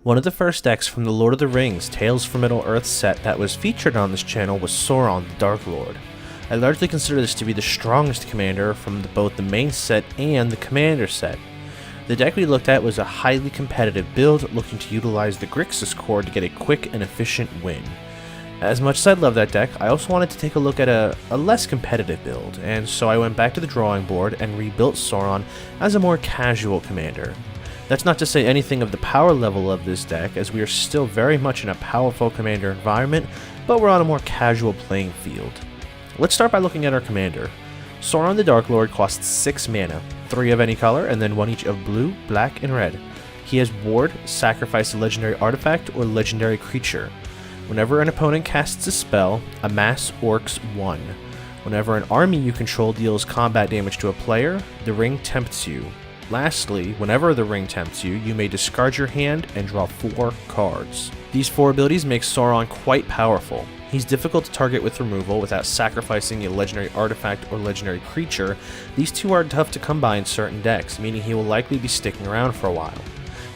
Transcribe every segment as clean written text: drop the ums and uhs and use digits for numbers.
One of the first decks from the Lord of the Rings Tales from Middle-earth set that was featured on this channel was Sauron the Dark Lord. I largely consider this to be the strongest commander from both the main set and the commander set. The deck we looked at was a highly competitive build looking to utilize the Grixis core to get a quick and efficient win. As much as I love that deck, I also wanted to take a look at a less competitive build, and so I went back to the drawing board and rebuilt Sauron as a more casual commander. That's not to say anything of the power level of this deck, as we are still very much in a powerful commander environment, but we're on a more casual playing field. Let's start by looking at our commander. Sauron the Dark Lord costs 6 mana, 3 of any color, and then 1 each of blue, black, and red. He has Ward, sacrifice a legendary artifact or legendary creature. Whenever an opponent casts a spell, amass Orcs 1. Whenever an army you control deals combat damage to a player, the ring tempts you. Lastly, whenever the ring tempts you, you may discard your hand and draw 4 cards. These 4 abilities make Sauron quite powerful. He's difficult to target with removal without sacrificing a legendary artifact or legendary creature. These two are tough to come by in certain decks, meaning he will likely be sticking around for a while.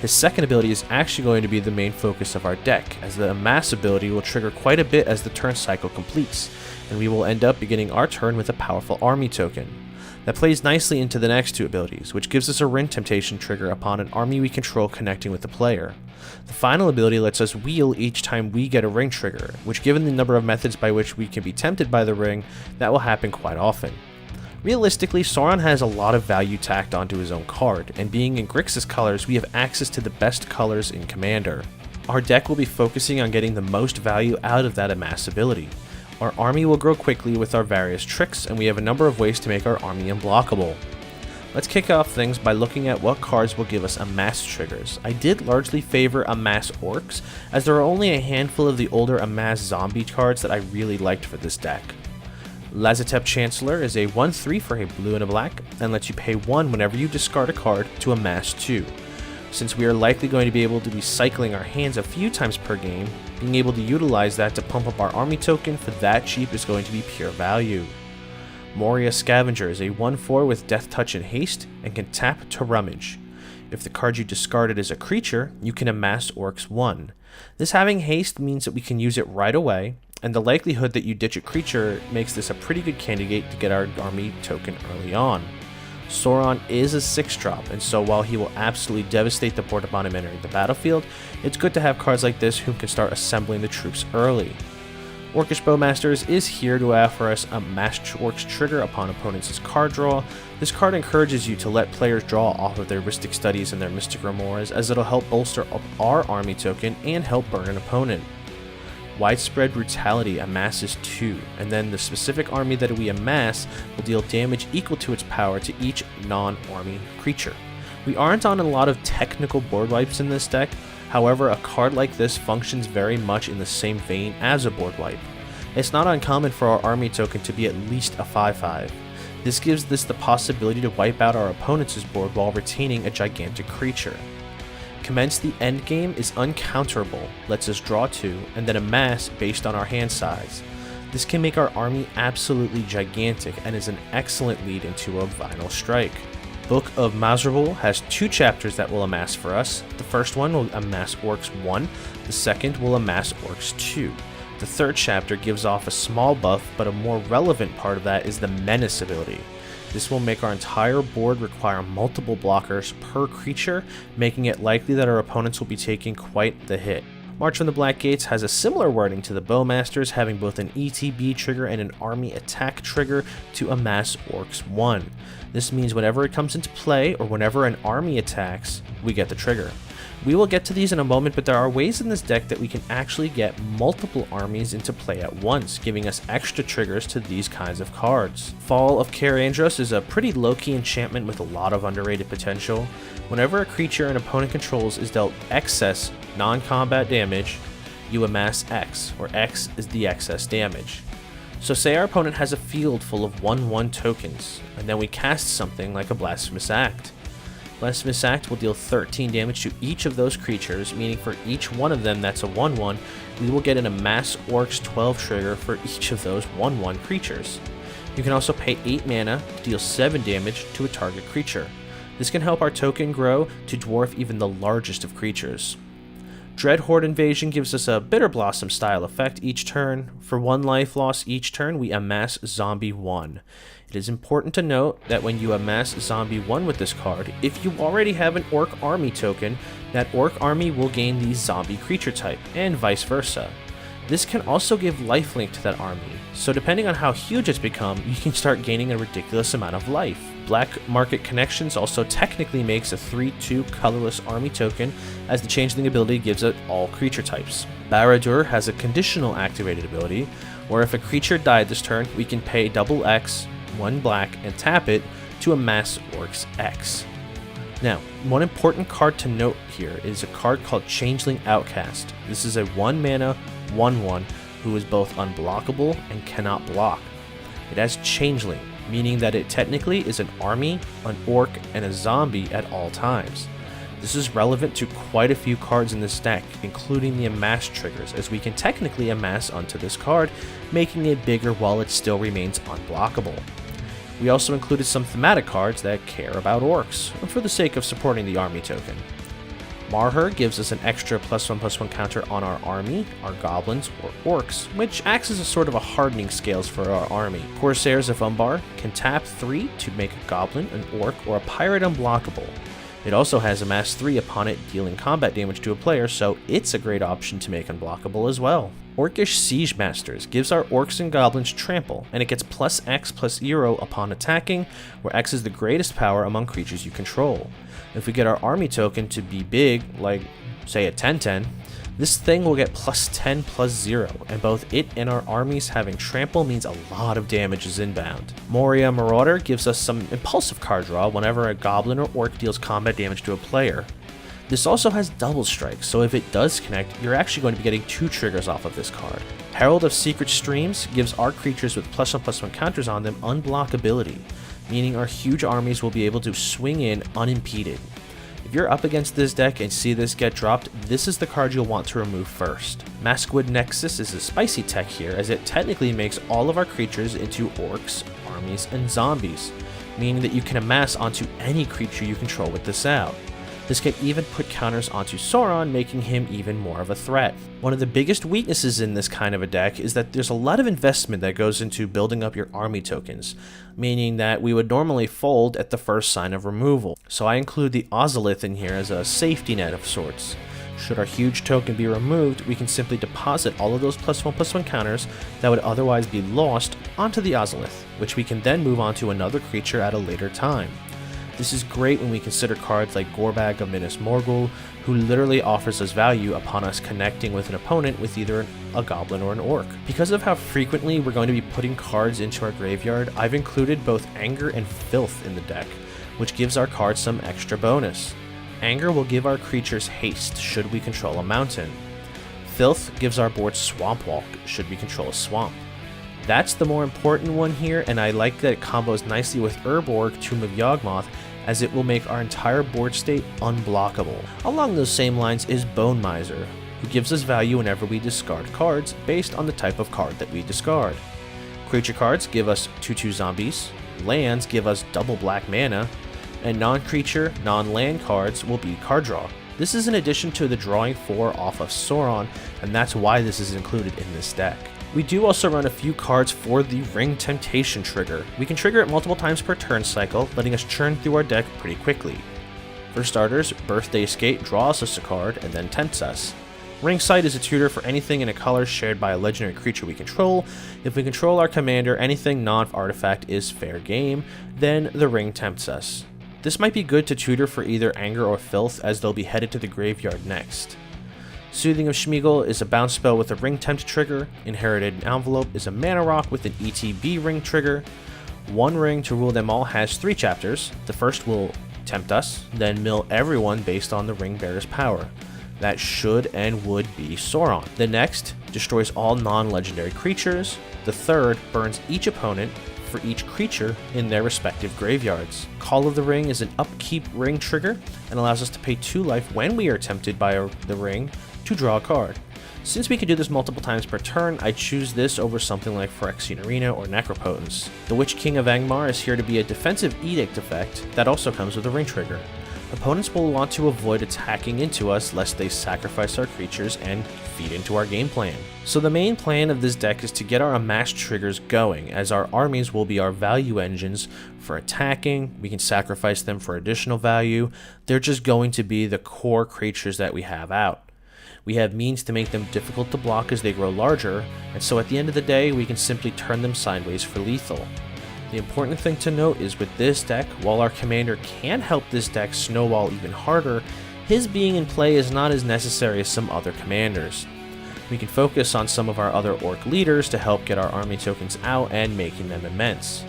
His second ability is actually going to be the main focus of our deck, as the amass ability will trigger quite a bit as the turn cycle completes, and we will end up beginning our turn with a powerful army token. That plays nicely into the next 2 abilities, which gives us a ring temptation trigger upon an army we control connecting with the player. The final ability lets us wheel each time we get a ring trigger, which given the number of methods by which we can be tempted by the ring, that will happen quite often. Realistically, Sauron has a lot of value tacked onto his own card, and being in Grixis colors, we have access to the best colors in Commander. Our deck will be focusing on getting the most value out of that amass ability. Our army will grow quickly with our various tricks, and we have a number of ways to make our army unblockable. Let's kick off things by looking at what cards will give us amass triggers. I did largely favor amass Orcs, as there are only a handful of the older amass zombie cards that I really liked for this deck. Lazotep Chancellor is a 1/3 for a blue and a black, and lets you pay 1 whenever you discard a card to amass 2. Since we are likely going to be able to be cycling our hands a few times per game, being able to utilize that to pump up our army token for that cheap is going to be pure value. Moria Scavenger is a 1/4 with Death Touch and Haste, and can tap to rummage. If the card you discarded is a creature, you can amass Orcs 1. This having haste means that we can use it right away, and the likelihood that you ditch a creature makes this a pretty good candidate to get our army token early on. Sauron is a 6-drop, and so while he will absolutely devastate the board upon him entering the battlefield, it's good to have cards like this who can start assembling the troops early. Orcish Bowmasters is here to offer us a Mass Orcs trigger upon opponents' card draw. This card encourages you to let players draw off of their Rhystic Studies and their Mystic Remores, as it'll help bolster up our army token and help burn an opponent. Widespread Brutality amasses 2, and then the specific army that we amass will deal damage equal to its power to each non-army creature. We aren't on a lot of technical board wipes in this deck, however a card like this functions very much in the same vein as a board wipe. It's not uncommon for our army token to be at least a 5/5. This gives this the possibility to wipe out our opponent's board while retaining a gigantic creature. Commence the Endgame is uncounterable, lets us draw 2, and then amass based on our hand size. This can make our army absolutely gigantic and is an excellent lead into a Vinyl Strike. Book of Mazrabul has 2 chapters that will amass for us. The first one will amass Orcs 1, the second will amass Orcs 2. The third chapter gives off a small buff, but a more relevant part of that is the Menace ability. This will make our entire board require multiple blockers per creature, making it likely that our opponents will be taking quite the hit. March from the Black Gates has a similar wording to the Bowmasters, having both an ETB trigger and an army attack trigger to amass Orcs 1. This means whenever it comes into play, or whenever an army attacks, we get the trigger. We will get to these in a moment, but there are ways in this deck that we can actually get multiple armies into play at once, giving us extra triggers to these kinds of cards. Fall of Kaer Andros is a pretty low-key enchantment with a lot of underrated potential. Whenever a creature an opponent controls is dealt excess non-combat damage, you amass X, where X is the excess damage. So say our opponent has a field full of 1/1 tokens, and then we cast something like a Blasphemous Act. Blasphemous Act will deal 13 damage to each of those creatures, meaning for each one of them that's a 1/1, we will get an Amass Orcs 12 trigger for each of those 1/1 creatures. You can also pay 8 mana to deal 7 damage to a target creature. This can help our token grow to dwarf even the largest of creatures. Dreadhorde Invasion gives us a Bitter Blossom style effect each turn. For 1 life loss each turn, we amass Zombie 1. It is important to note that when you amass Zombie 1 with this card, if you already have an Orc Army token, that Orc Army will gain the Zombie creature type, and vice versa. This can also give lifelink to that army, so depending on how huge it's become, you can start gaining a ridiculous amount of life. Black Market Connections also technically makes a 3/2 colorless army token, as the Changeling ability gives it all creature types. Barad-dûr has a conditional activated ability, where if a creature died this turn, we can pay double X, 1 black, and tap it to amass Orcs X. Now, one important card to note here is a card called Changeling Outcast. This is a 1 mana, 1/1 who is both unblockable and cannot block. It has Changeling, meaning that it technically is an army, an orc, and a zombie at all times. This is relevant to quite a few cards in this deck, including the amass triggers, as we can technically amass onto this card, making it bigger while it still remains unblockable. We also included some thematic cards that care about orcs, for the sake of supporting the army token. Marher gives us an extra +1/+1 counter on our army, our goblins, or orcs, which acts as a sort of a hardening scales for our army. Corsairs of Umbar can tap 3 to make a goblin, an orc, or a pirate unblockable. It also has amass 3 upon it dealing combat damage to a player, so it's a great option to make unblockable as well. Orcish Siege Masters gives our orcs and goblins trample, and it gets +X/0 upon attacking, where X is the greatest power among creatures you control. If we get our army token to be big, like say a 10/10, this thing will get +10/+0, and both it and our armies having trample means a lot of damage is inbound. Moria Marauder gives us some impulsive card draw whenever a goblin or orc deals combat damage to a player. This also has double strike, so if it does connect, you're actually going to be getting 2 triggers off of this card. Herald of Secret Streams gives our creatures with +1/+1 counters on them unblockability, meaning our huge armies will be able to swing in unimpeded. If you're up against this deck and see this get dropped, this is the card you'll want to remove first. Maskwood Nexus is a spicy tech here, as it technically makes all of our creatures into orcs, armies, and zombies, meaning that you can amass onto any creature you control with this out. This can even put counters onto Sauron, making him even more of a threat. One of the biggest weaknesses in this kind of a deck is that there's a lot of investment that goes into building up your army tokens, meaning that we would normally fold at the first sign of removal. So I include the Ozolith in here as a safety net of sorts. Should our huge token be removed, we can simply deposit all of those +1/+1 counters that would otherwise be lost onto the Ozolith, which we can then move on to another creature at a later time. This is great when we consider cards like Gorbag of Minas Morgul, who literally offers us value upon us connecting with an opponent with either a goblin or an orc. Because of how frequently we're going to be putting cards into our graveyard, I've included both Anger and Filth in the deck, which gives our cards some extra bonus. Anger will give our creatures haste should we control a mountain. Filth gives our board Swamp Walk should we control a swamp. That's the more important one here, and I like that it combos nicely with Urborg, Tomb of Yawgmoth, as it will make our entire board state unblockable. Along those same lines is Bone Miser, who gives us value whenever we discard cards based on the type of card that we discard. Creature cards give us 2/2 zombies, lands give us double black mana, and non-creature, non-land cards will be card draw. This is in addition to the drawing 4 off of Sauron, and that's why this is included in this deck. We do also run a few cards for the Ring Temptation trigger. We can trigger it multiple times per turn cycle, letting us churn through our deck pretty quickly. For starters, Birthday Skate draws us a card and then tempts us. Ringsight is a tutor for anything in a color shared by a legendary creature we control. If we control our commander, anything non-artifact is fair game, then the ring tempts us. This might be good to tutor for either Anger or Filth, as they'll be headed to the graveyard next. Soothing of Schmeagol is a bounce spell with a ring tempt trigger. Inherited Envelope is a mana rock with an ETB ring trigger. One ring to rule them all has 3 chapters. The first will tempt us, then mill everyone based on the ring bearer's power. That should and would be Sauron. The next destroys all non-legendary creatures. The third burns each opponent for each creature in their respective graveyards. Call of the Ring is an upkeep ring trigger and allows us to pay 2 life when we are tempted by the ring to draw a card. Since we can do this multiple times per turn, I choose this over something like Phyrexian Arena or Necropotence. The Witch King of Angmar is here to be a defensive edict effect that also comes with a ring trigger. Opponents will want to avoid attacking into us lest they sacrifice our creatures and feed into our game plan. So the main plan of this deck is to get our amass triggers going, as our armies will be our value engines for attacking. We can sacrifice them for additional value. They're just going to be the core creatures that we have out. We have means to make them difficult to block as they grow larger, and so at the end of the day we can simply turn them sideways for lethal. The important thing to note is with this deck, while our commander can help this deck snowball even harder, his being in play is not as necessary as some other commanders. We can focus on some of our other orc leaders to help get our army tokens out and making them immense.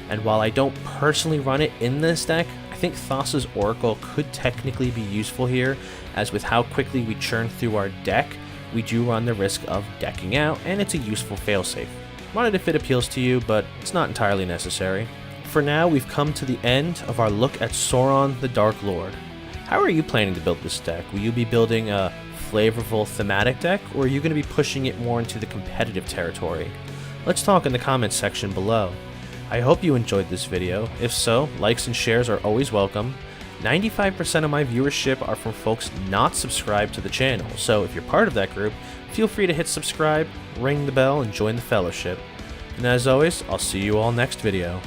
And while I don't personally run it in this deck, I think Thassa's Oracle could technically be useful here, as with how quickly we churn through our deck, we do run the risk of decking out, and it's a useful failsafe. Run it if it appeals to you, but it's not entirely necessary. For now, we've come to the end of our look at Sauron the Dark Lord. How are you planning to build this deck? Will you be building a flavorful thematic deck, or are you going to be pushing it more into the competitive territory? Let's talk in the comments section below. I hope you enjoyed this video. If so, likes and shares are always welcome. 95% of my viewership are from folks not subscribed to the channel, so if you're part of that group, feel free to hit subscribe, ring the bell, and join the fellowship. And as always, I'll see you all next video.